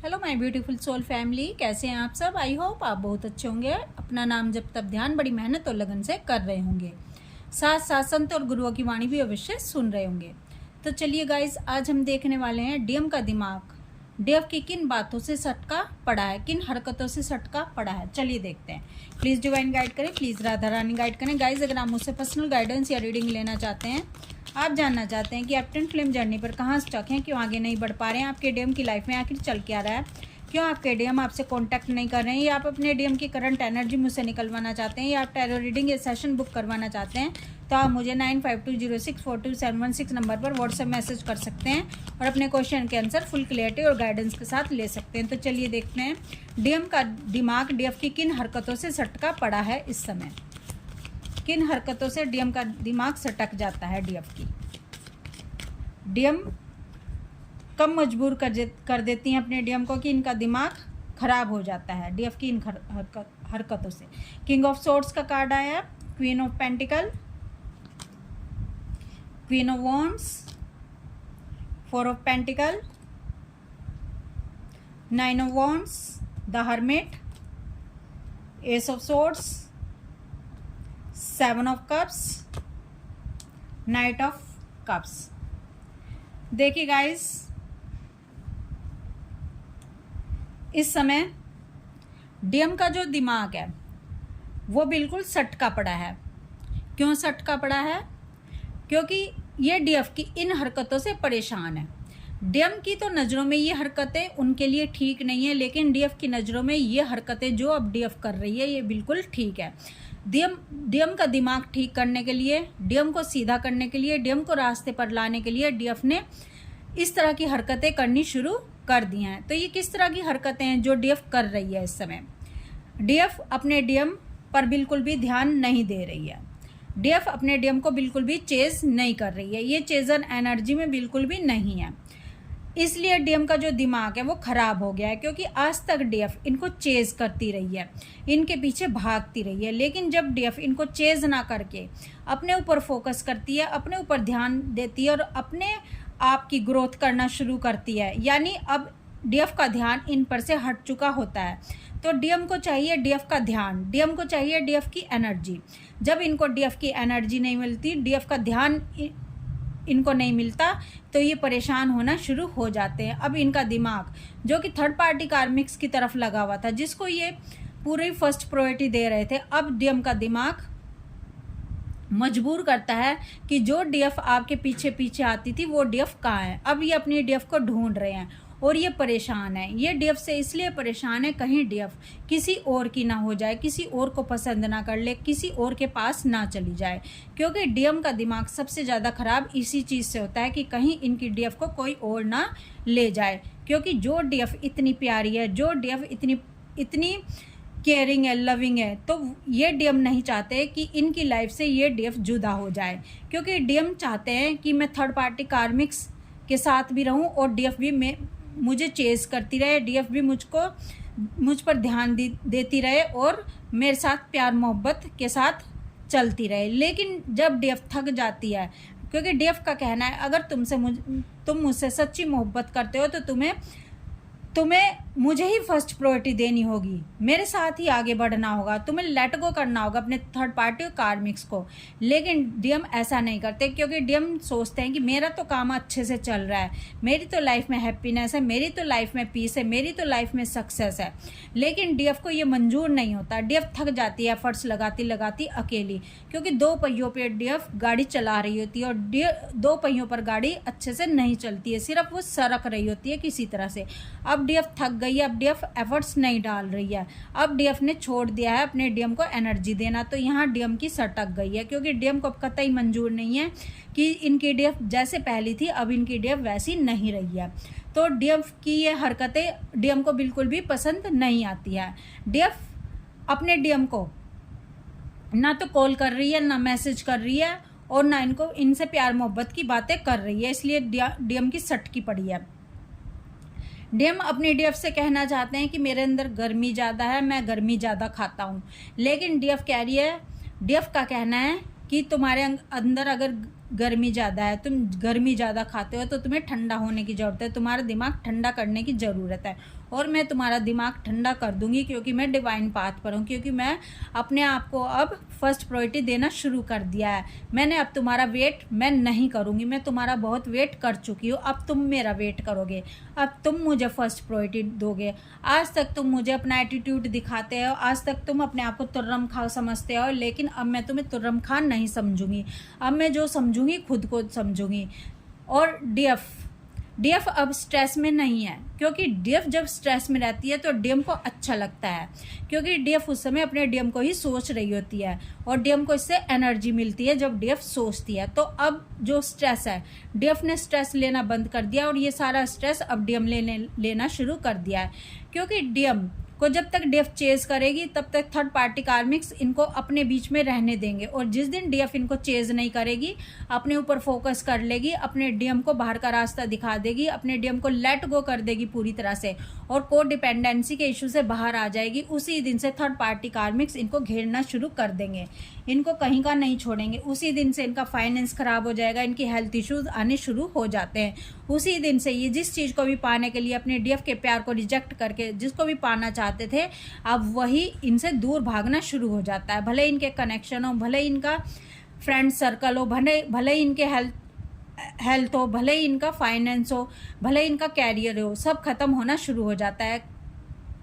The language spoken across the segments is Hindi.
Hello my beautiful soul family, कैसे हैं आप सब। आई होप आप बहुत अच्छे होंगे। अपना नाम जब तब ध्यान बड़ी मेहनत और लगन से कर रहे होंगे, साथ साथ संत और गुरुओं की वाणी भी अवश्य सुन रहे होंगे। तो चलिए गाइस, आज हम देखने वाले हैं डीएम का दिमाग डेव की किन बातों से सटका पड़ा है, किन हरकतों से सटका पड़ा है। चलिए देखते हैं। प्लीज़ डिवाइन गाइड करें, प्लीज़ राधा रानी गाइड करें। गाइज, अगर आप मुझसे पर्सनल गाइडेंस या रीडिंग लेना चाहते हैं, आप जानना चाहते हैं कि आप ट्विन फ्लेम जर्नी पर कहाँ स्टक हैं, क्यों आगे नहीं बढ़ पा रहे हैं, आपके डीएम की लाइफ में आखिर चल क्या रहा है, क्यों आपके डीएम आपसे कांटेक्ट नहीं कर रहे हैं, या आप अपने डीएम की करंट एनर्जी मुझसे निकलवाना चाहते हैं, या आप टैरो रीडिंग या सेशन बुक करवाना चाहते हैं, तो आप मुझे 9520642716 नंबर पर व्हाट्सएप मैसेज कर सकते हैं और अपने क्वेश्चन के आंसर फुल क्लियरिटी और गाइडेंस के साथ ले सकते हैं। तो चलिए देखते हैं डीएम का दिमाग डीएफ की किन हरकतों से सटका पड़ा है इस समय। किन हरकतों से डीएम का दिमाग सटक जाता है डीएफ की। डीएम कब मजबूर कर देती हैं अपने डीएम को कि इनका दिमाग खराब हो जाता है डीएफ की इन हरकतों से। किंग ऑफ सोर्ड्स का कार्ड आया, queen of pentacle, queen of wands, four of pentacle, nine of wands, the hermit, S of swords, seven of cups, night of cups. देखिए गाइस, इस समय डीएम का जो दिमाग है वो बिल्कुल सटका पड़ा है। क्यों सटका पड़ा है? क्योंकि ये डीएफ की इन हरकतों से परेशान है। डीएम की तो नज़रों में ये हरकतें उनके लिए ठीक नहीं है, लेकिन डीएफ की नज़रों में ये हरकतें जो अब डीएफ कर रही है ये बिल्कुल ठीक है। डीएम का दिमाग ठीक करने के लिए, डीएम को सीधा करने के लिए, डीएम को रास्ते पर लाने के लिए डीएफ ने इस तरह की हरकतें करनी शुरू कर दी हैं। तो ये किस तरह की हरकतें हैं जो डीएफ कर रही है इस समय? डीएफ अपने डीएम पर बिल्कुल भी ध्यान नहीं दे रही है। डीएफ अपने डीएम को बिल्कुल भी चेज नहीं कर रही है। ये चेजर एनर्जी में बिल्कुल भी नहीं है। इसलिए डीएम का जो दिमाग है वो खराब हो गया है, क्योंकि आज तक डीएफ इनको चेज करती रही है, इनके पीछे भागती रही है। लेकिन जब डीएफ इनको चेज ना करके अपने ऊपर फोकस करती है, अपने ऊपर ध्यान देती है और अपने आप की ग्रोथ करना शुरू करती है, यानी अब डीएफ का ध्यान इन पर से हट चुका होता है, तो डीएम को चाहिए डीएफ का ध्यान, डीएम को चाहिए डीएफ की एनर्जी। जब इनको डीएफ की एनर्जी नहीं मिलती, डीएफ का ध्यान इनको नहीं मिलता, तो ये परेशान होना शुरू हो जाते हैं। अब इनका दिमाग जो कि थर्ड पार्टी कार्मिक्स की तरफ लगा हुआ था, जिसको ये पूरी फर्स्ट प्रायोरिटी दे रहे थे, अब डीएम का दिमाग मजबूर करता है कि जो डीएफ आपके पीछे पीछे आती थी वो डीएफ कहाँ है। अब ये अपनी डीएफ को ढूंढ रहे हैं और ये परेशान है। ये डीएफ से इसलिए परेशान है, कहीं डीएफ किसी और की ना हो जाए, किसी और को पसंद ना कर ले, किसी और के पास ना चली जाए। क्योंकि डीएम का दिमाग सबसे ज़्यादा खराब इसी चीज़ से होता है कि कहीं इनकी डीएफ को कोई और ना ले जाए। क्योंकि जो डीएफ इतनी प्यारी है, जो डीएफ इतनी केयरिंग है, लविंग है, तो ये डीएम नहीं चाहते कि इनकी लाइफ से ये डीएफ जुदा हो जाए। क्योंकि डीएम चाहते हैं कि मैं थर्ड पार्टी कार्मिक्स के साथ भी रहूं और डीएफ भी मुझे चेज करती रहे, डीएफ भी मुझ पर ध्यान देती रहे और मेरे साथ प्यार मोहब्बत के साथ चलती रहे। लेकिन जब डीएफ थक जाती है, क्योंकि डीएफ का कहना है अगर तुम मुझसे सच्ची मोहब्बत करते हो तो तुम्हें मुझे ही फर्स्ट प्रायोरिटी देनी होगी, मेरे साथ ही आगे बढ़ना होगा, तुम्हें लेट गो करना होगा अपने थर्ड पार्टी कार्मिक्स को। लेकिन डीएम ऐसा नहीं करते, क्योंकि डीएम सोचते हैं कि मेरा तो काम अच्छे से चल रहा है, मेरी तो लाइफ में हैप्पीनेस है, मेरी तो लाइफ में पीस है, मेरी तो लाइफ में सक्सेस है। लेकिन डीएफ को ये मंजूर नहीं होता। डीएफ थक जाती है एफर्ट्स लगाती अकेली, क्योंकि दो पहियों पर डीएफ गाड़ी चला रही होती है और दो पहियों पर गाड़ी अच्छे से नहीं चलती है, सिर्फ वो सरक रही होती है किसी तरह से। अब डीएफ थक गई है, अब डीएफ एफर्ट्स नहीं डाल रही है, अब डीएफ ने छोड़ दिया है अपने डीएम को एनर्जी देना। तो यहाँ डीएम की सटक गई है, क्योंकि डीएम को अब कतई मंजूर नहीं है कि इनकी डीएफ जैसे पहली थी अब इनकी डीएफ वैसी नहीं रही है। तो डीएफ की ये हरकतें डीएम को बिल्कुल भी पसंद नहीं आती है। डीएफ अपने डीएम को ना तो कॉल कर रही है, ना मैसेज कर रही है, और ना इनसे प्यार मोहब्बत की बातें कर रही है, इसलिए डीएम की सटकी पड़ी है। डीएम अपनी डीएफ से कहना चाहते हैं कि मेरे अंदर गर्मी ज़्यादा है, मैं गर्मी ज़्यादा खाता हूँ। लेकिन डीएफ कह रही है, डीएफ का कहना है कि तुम्हारे अंदर अगर गर्मी ज़्यादा है, तुम गर्मी ज़्यादा खाते हो, तो तुम्हें ठंडा होने की ज़रूरत है, तुम्हारा दिमाग ठंडा करने की ज़रूरत है। और मैं तुम्हारा दिमाग ठंडा कर दूंगी, क्योंकि मैं डिवाइन पाथ पर हूँ, क्योंकि मैं अपने आप को अब फर्स्ट प्रायोरिटी देना शुरू कर दिया है। मैंने अब तुम्हारा वेट मैं नहीं करूँगी, मैं तुम्हारा बहुत वेट कर चुकी हूँ, अब तुम मेरा वेट करोगे, अब तुम मुझे फर्स्ट प्रायोरिटी दोगे। आज तक तुम मुझे अपना एटीट्यूड दिखाते हो, आज तक तुम अपने आप को तुर्रम खा समझते हो, लेकिन अब मैं तुम्हें तुर्रम खा नहीं समझूंगी, अब मैं जो समझूंगी खुद को समझूंगी। और डीएफ अब स्ट्रेस में नहीं है, क्योंकि डीएफ जब स्ट्रेस में रहती है तो डीएम को अच्छा लगता है, क्योंकि डीएफ उस समय अपने डीएम को ही सोच रही होती है और डीएम को इससे एनर्जी मिलती है जब डीएफ सोचती है। तो अब जो स्ट्रेस है, डीएफ ने स्ट्रेस लेना बंद कर दिया और ये सारा स्ट्रेस अब डीएम लेना शुरू कर दिया है, क्योंकि डीएम को जब तक डीएफ चेज करेगी तब तक थर्ड पार्टी कार्मिक्स इनको अपने बीच में रहने देंगे, और जिस दिन डीएफ इनको चेज नहीं करेगी, अपने ऊपर फोकस कर लेगी, अपने डीएम को बाहर का रास्ता दिखा देगी, अपने डीएम को लेट गो कर देगी पूरी तरह से और को डिपेंडेंसी के इशू से बाहर आ जाएगी, उसी दिन से थर्ड पार्टी कार्मिक्स इनको घेरना शुरू कर देंगे, इनको कहीं का नहीं छोड़ेंगे। उसी दिन से इनका फाइनेंस खराब हो जाएगा, इनकी हेल्थ इश्यूज आने शुरू हो जाते हैं। उसी दिन से ये जिस चीज़ को भी पाने के लिए अपने डीएफ के प्यार को रिजेक्ट करके जिसको भी पाना चाहते थे, अब वही इनसे दूर भागना शुरू हो जाता है। भले इनके कनेक्शन हो, भले इनका फ्रेंड सर्कल हो, भले इनके हेल्थ हो, भले इनका फाइनेंस हो, भले इनका कैरियर हो, सब खत्म होना शुरू हो जाता है।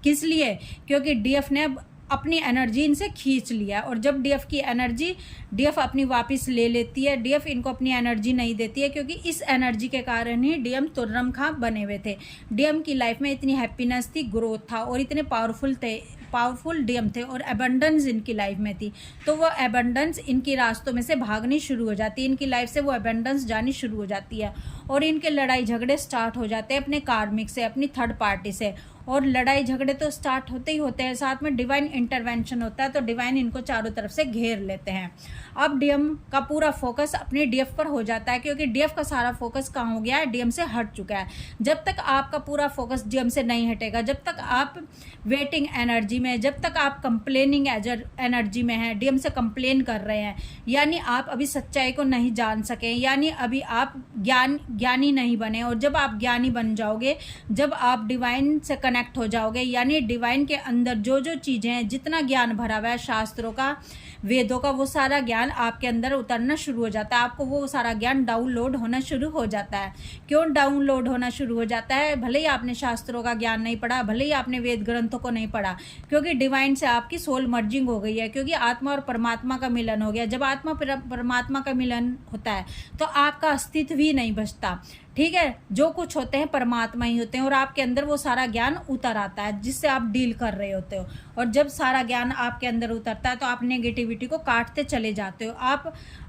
किस लिए? क्योंकि डीएफ ने अब अपनी एनर्जी इनसे खींच लिया, और जब डीएफ की एनर्जी डीएफ अपनी वापस ले लेती है, डीएफ इनको अपनी एनर्जी नहीं देती है, क्योंकि इस एनर्जी के कारण ही डीएम तुर्रम खां बने हुए थे। डीएम की लाइफ में इतनी हैप्पीनेस थी, ग्रोथ था, और इतने पावरफुल डीएम थे, और एबंडेंस इनकी लाइफ में थी, तो वो एबंडेंस इनकी रास्तों में से भागनी शुरू हो जाती है, इनकी लाइफ से वो एबंडेंस जानी शुरू हो जाती है, और इनके लड़ाई झगड़े स्टार्ट हो जाते हैं अपने कार्मिक से, अपनी थर्ड पार्टी से। और लड़ाई झगड़े तो स्टार्ट होते ही होते हैं, साथ में डिवाइन इंटरवेंशन होता है, तो डिवाइन इनको चारों तरफ से घेर लेते हैं। अब डीएम का पूरा फोकस अपने डीएफ पर हो जाता है, क्योंकि डीएफ का सारा फोकस कहाँ हो गया है, डीएम से हट चुका है। जब तक आपका पूरा फोकस डीएम से नहीं हटेगा, जब तक आप वेटिंग एनर्जी में, जब तक आप कंप्लेनिंग एनर्जी में हैं, डीएम से कंप्लेन कर रहे हैं, यानी आप अभी सच्चाई को नहीं जान सके, यानी अभी आप ज्ञानी नहीं बने। और जब आप ज्ञानी बन जाओगे, जब आप डिवाइन से कनेक्ट हो जाओगे, यानी डिवाइन के अंदर जो जो चीज़ें हैं, जितना ज्ञान भरा हुआ है शास्त्रों का, वेदों का, वो सारा ज्ञान आपके अंदर उतरना शुरू हो जाता है। आपको वो सारा ज्ञान डाउनलोड होना शुरू हो जाता है। क्यों डाउनलोड होना शुरू हो जाता है? भले ही आपने शास्त्रों का ज्ञान नहीं पढ़ा, भले ही आपने वेद ग्रंथों को नहीं पढ़ा, क्योंकि डिवाइन से आपकी सोल मर्जिंग हो गई है, क्योंकि आत्मा और परमात्मा का मिलन हो गया। जब आत्मा परमात्मा का मिलन होता है तो आपका अस्तित्व ही नहीं बचता, ठीक है। जो कुछ होते हैं परमात्मा ही होते हैं, और आपके अंदर वो सारा ज्ञान उतर आता है जिससे आप डील कर रहे होते हो। और जब सारा ज्ञान आपके अंदर उतरता है तो आप नेगेटिविटी को काटते चले जाते हो।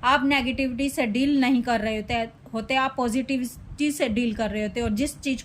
आप नेगेटिविटी से डील नहीं कर रहे होते, आप पॉजिटिविटी से डील कर रहे होते हो। और जिस चीज़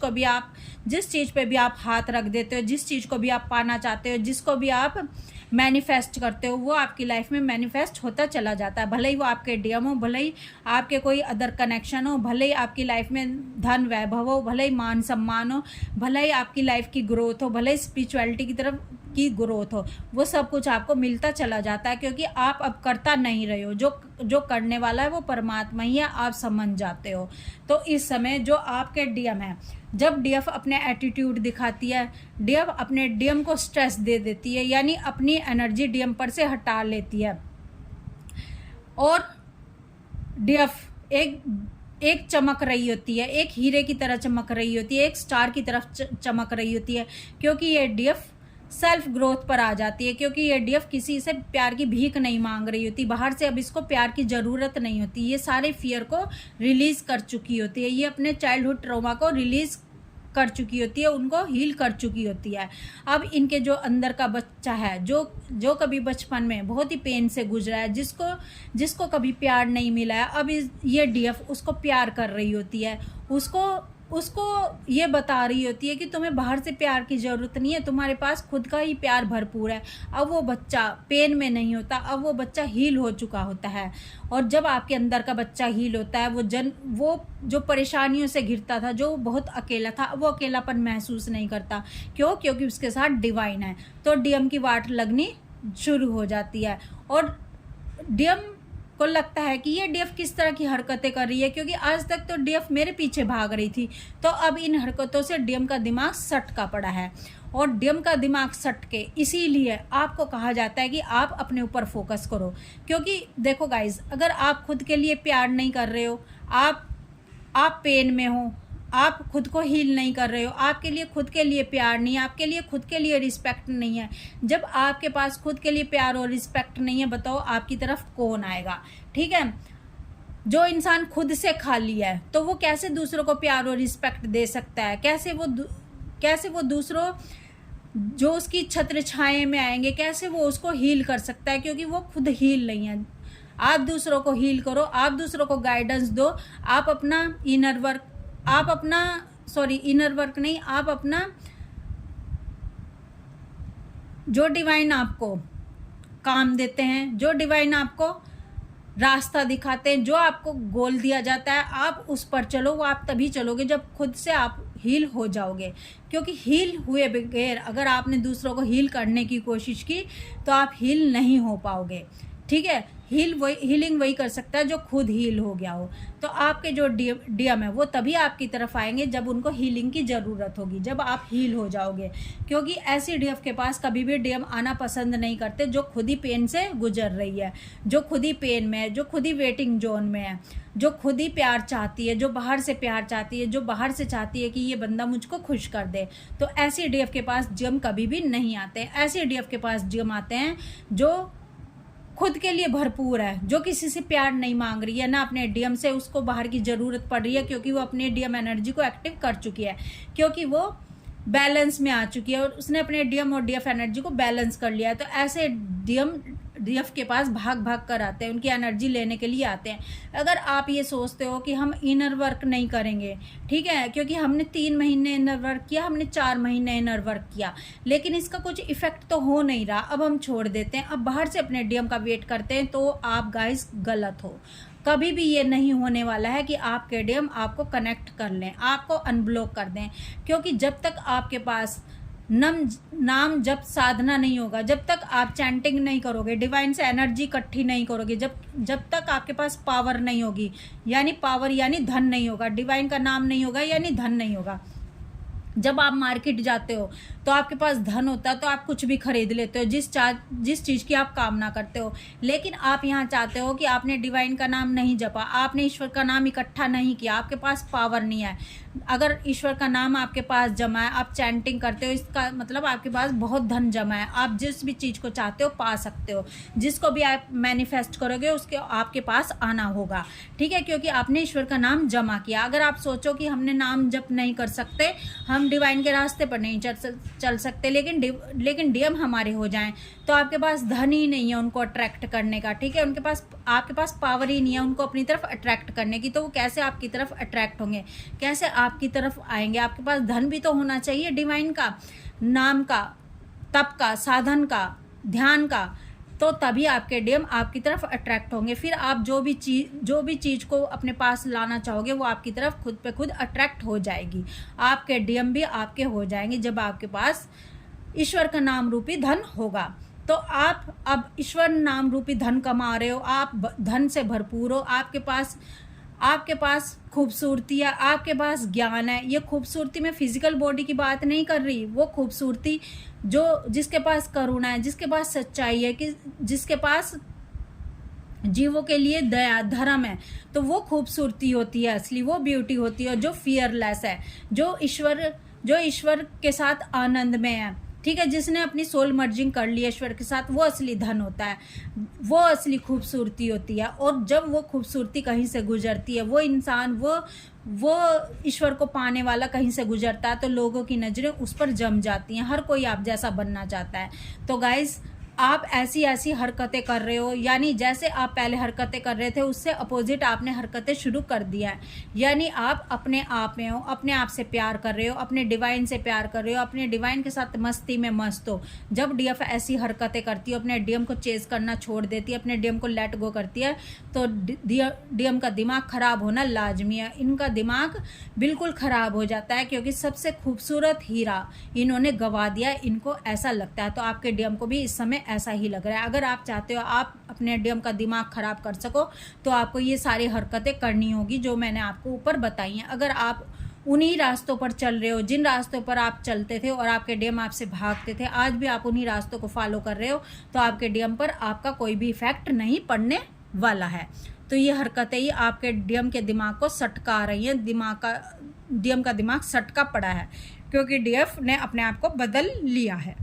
पे भी आप हाथ रख देते हो, जिस चीज़ को भी आप पाना चाहते हो, जिसको भी आप मैनिफेस्ट करते हो, वो आपकी लाइफ में मैनिफेस्ट होता चला जाता है। भले ही वो आपके डीएम हो, भले ही आपके कोई अदर कनेक्शन हो, भले ही आपकी लाइफ में धन वैभव हो, भले ही मान सम्मान हो, भले ही आपकी लाइफ की ग्रोथ हो, भले ही स्पिरिचुअलिटी की तरफ की ग्रोथ हो, वो सब कुछ आपको मिलता चला जाता है, क्योंकि आप अब करता नहीं रहे हो। जो करने वाला है वो परमात्मा ही है, आप समझ जाते हो। तो इस समय जो आपके डीएम है, जब डीएफ अपने एटीट्यूड दिखाती है, डीएफ अपने डीएम को स्ट्रेस दे देती है, यानी अपनी एनर्जी डीएम पर से हटा लेती है, और डीएफ एक चमक रही होती है, एक हीरे की तरह चमक रही होती है, एक स्टार की तरफ चमक रही होती है, क्योंकि ये डीएफ सेल्फ ग्रोथ पर आ जाती है, क्योंकि ये डीएफ किसी से प्यार की भीख नहीं मांग रही होती बाहर से। अब इसको प्यार की ज़रूरत नहीं होती, ये सारे फियर को रिलीज़ कर चुकी होती है, ये अपने चाइल्डहुड ट्रॉमा को रिलीज़ कर चुकी होती है, उनको हील कर चुकी होती है। अब इनके जो अंदर का बच्चा है, जो कभी बचपन में बहुत ही पेन से गुजरा है, जिसको कभी प्यार नहीं मिला है, अब ये डीएफ उसको प्यार कर रही होती है, उसको ये बता रही होती है कि तुम्हें बाहर से प्यार की ज़रूरत नहीं है, तुम्हारे पास खुद का ही प्यार भरपूर है। अब वो बच्चा पेन में नहीं होता, अब वो बच्चा हील हो चुका होता है। और जब आपके अंदर का बच्चा हील होता है, वो जो परेशानियों से घिरता था, जो बहुत अकेला था, वो अकेलापन महसूस नहीं करता। क्यों? क्योंकि उसके साथ डिवाइन है, तो डीएम की वाट लगनी शुरू हो जाती है। और डीएम को लगता है कि ये डीएफ किस तरह की हरकतें कर रही है, क्योंकि आज तक तो डीएफ मेरे पीछे भाग रही थी, तो अब इन हरकतों से डीएम का दिमाग सटका पड़ा है। और डीएम का दिमाग सटके इसीलिए आपको कहा जाता है कि आप अपने ऊपर फोकस करो। क्योंकि देखो गाइज, अगर आप खुद के लिए प्यार नहीं कर रहे हो, आप पेन में हो, आप खुद को हील नहीं कर रहे हो, आपके लिए खुद के लिए प्यार नहीं है, आपके लिए खुद के लिए रिस्पेक्ट नहीं है, जब आपके पास खुद के लिए प्यार और रिस्पेक्ट नहीं है, बताओ आपकी तरफ कौन आएगा। ठीक है, जो इंसान खुद से खाली है तो वो कैसे दूसरों को प्यार और रिस्पेक्ट दे सकता है, कैसे वो दूसरों जो उसकी छत्र छाए में आएंगे कैसे वो उसको हील कर सकता है, क्योंकि वो खुद हील नहीं है। आप दूसरों को हील करो, आप दूसरों को गाइडेंस दो, आप अपना इनर वर्क नहीं, आप अपना जो डिवाइन आपको काम देते हैं, जो डिवाइन आपको रास्ता दिखाते हैं, जो आपको गोल दिया जाता है, आप उस पर चलो। वो आप तभी चलोगे जब खुद से आप हील हो जाओगे, क्योंकि हील हुए बगैर अगर आपने दूसरों को हील करने की कोशिश की तो आप हील नहीं हो पाओगे। ठीक है, हीलिंग वही कर सकता है जो खुद हील हो गया हो। तो आपके जो डीएम है वो तभी आपकी तरफ आएंगे जब उनको हीलिंग की ज़रूरत होगी, जब आप हील हो जाओगे। क्योंकि ऐसी डीएफ के पास कभी भी डीएम आना पसंद नहीं करते जो खुद ही पेन से गुजर रही है, जो खुद ही पेन में है, जो खुद ही वेटिंग जोन में है, जो खुद ही प्यार चाहती है, जो बाहर से प्यार चाहती है, जो बाहर से चाहती है कि ये बंदा मुझको खुश कर दे। तो ऐसी डीएफ के पास डीएम कभी भी नहीं आते। ऐसी डीएफ के पास डीएम आते हैं जो खुद के लिए भरपूर है, जो किसी से प्यार नहीं मांग रही है, ना अपने डीएम से उसको बाहर की ज़रूरत पड़ रही है, क्योंकि वो अपने डीएम एनर्जी को एक्टिव कर चुकी है, क्योंकि वो बैलेंस में आ चुकी है और उसने अपने डीएम और डीएफ एनर्जी को बैलेंस कर लिया है। तो ऐसे डीएफ के पास भाग भाग कर आते हैं, उनकी एनर्जी लेने के लिए आते हैं। अगर आप ये सोचते हो कि हम इनर वर्क नहीं करेंगे, ठीक है, क्योंकि हमने 3 महीने इनर वर्क किया, हमने 4 महीने इनर वर्क किया, लेकिन इसका कुछ इफेक्ट तो हो नहीं रहा, अब हम छोड़ देते हैं, अब बाहर से अपने डीएम का वेट करते हैं, तो आप गाइस गलत हो। कभी भी ये नहीं होने वाला है कि आपके डीएम आपको कनेक्ट कर लें, आपको अनब्लॉक कर दें, क्योंकि जब तक आपके पास नाम जब साधना नहीं होगा, जब तक आप चैंटिंग नहीं करोगे, डिवाइन से एनर्जी इकट्ठी नहीं करोगे, जब तक आपके पास पावर नहीं होगी, यानी पावर यानी धन नहीं होगा, डिवाइन का नाम नहीं होगा यानी धन नहीं होगा। जब आप मार्केट जाते हो तो आपके पास धन होता है तो आप कुछ भी खरीद लेते हो, जिस चीज़ की आप कामना करते हो। लेकिन आप यहाँ चाहते हो कि आपने डिवाइन का नाम नहीं जपा, आपने ईश्वर का नाम इकट्ठा नहीं किया, आपके पास पावर नहीं है। अगर ईश्वर का नाम आपके पास जमा है, आप चैंटिंग करते हो, इसका मतलब आपके पास बहुत धन जमा है, आप जिस भी चीज़ को चाहते हो पा सकते हो, जिसको भी आप मैनिफेस्ट करोगे उसके आपके पास आना होगा। ठीक है, क्योंकि आपने ईश्वर का नाम जमा किया। अगर आप सोचो कि हमने नाम जप नहीं कर सकते, हम डिवाइन के रास्ते पर नहीं चल सकते, लेकिन डीएम हमारे हो जाएं, तो आपके पास धन ही नहीं है उनको अट्रैक्ट करने का। ठीक है, आपके पास पावर ही नहीं है उनको अपनी तरफ अट्रैक्ट करने की, तो वो कैसे आपकी तरफ अट्रैक्ट होंगे, कैसे आपकी तरफ आएंगे। आपके पास धन भी तो होना चाहिए, डिवाइन का, नाम का, तप का, साधन का, ध्यान का, तो तभी आपके डीएम आपकी तरफ अट्रैक्ट होंगे। फिर आप जो भी चीज़ को अपने पास लाना चाहोगे वो आपकी तरफ खुद पे खुद अट्रैक्ट हो जाएगी। आपके डीएम भी आपके हो जाएंगे जब आपके पास ईश्वर का नाम रूपी धन होगा। तो आप अब ईश्वर नाम रूपी धन कमा रहे हो, आप धन से भरपूर हो, आपके पास खूबसूरती है, आपके पास ज्ञान है। ये खूबसूरती में फिजिकल बॉडी की बात नहीं कर रही, वो खूबसूरती जिसके पास करुणा है, जिसके पास सच्चाई है, कि जिसके पास जीवों के लिए दया धर्म है, तो वो खूबसूरती होती है असली, वो ब्यूटी होती है। जो फियरलेस है, जो ईश्वर के साथ आनंद में है, ठीक है, जिसने अपनी सोल मर्जिंग कर ली ईश्वर के साथ, वो असली धन होता है, वो असली खूबसूरती होती है। और जब वो खूबसूरती कहीं से गुजरती है, वो इंसान वो ईश्वर को पाने वाला कहीं से गुजरता है, तो लोगों की नज़रें उस पर जम जाती हैं। हर कोई आप जैसा बनना चाहता है। तो गाइस, आप ऐसी हरकतें कर रहे हो, यानी जैसे आप पहले हरकतें कर रहे थे उससे अपोजिट आपने हरकतें शुरू कर दिया है। यानी आप अपने आप में हो, अपने आप से प्यार कर रहे हो, अपने डिवाइन से प्यार कर रहे हो, अपने डिवाइन के साथ मस्ती में मस्त हो। जब डीएफ ऐसी हरकतें करती है, अपने डीएम को चेज करना छोड़ देती है, अपने डीएम को लेट गो करती है, तो डीएम का दिमाग खराब होना लाजमी है। इनका दिमाग बिल्कुल खराब हो जाता है, क्योंकि सबसे खूबसूरत हीरा इन्होंने गंवा दिया, इनको ऐसा लगता है। तो आपके डीएम को भी इस समय ऐसा ही लग रहा है। अगर आप चाहते हो आप अपने डीएम का दिमाग ख़राब कर सको तो आपको ये सारी हरकतें करनी होगी जो मैंने आपको ऊपर बताई हैं। अगर आप उन्हीं रास्तों पर चल रहे हो जिन रास्तों पर आप चलते थे और आपके डीएम आपसे भागते थे, आज भी आप उन्हीं रास्तों को फॉलो कर रहे हो, तो आपके डीएम पर आपका कोई भी इफेक्ट नहीं पड़ने वाला है। तो ये हरकतें ही आपके डीएम के दिमाग को सटका रही हैं। डीएम का दिमाग सटका पड़ा है क्योंकि डीएफ ने अपने आप को बदल लिया है।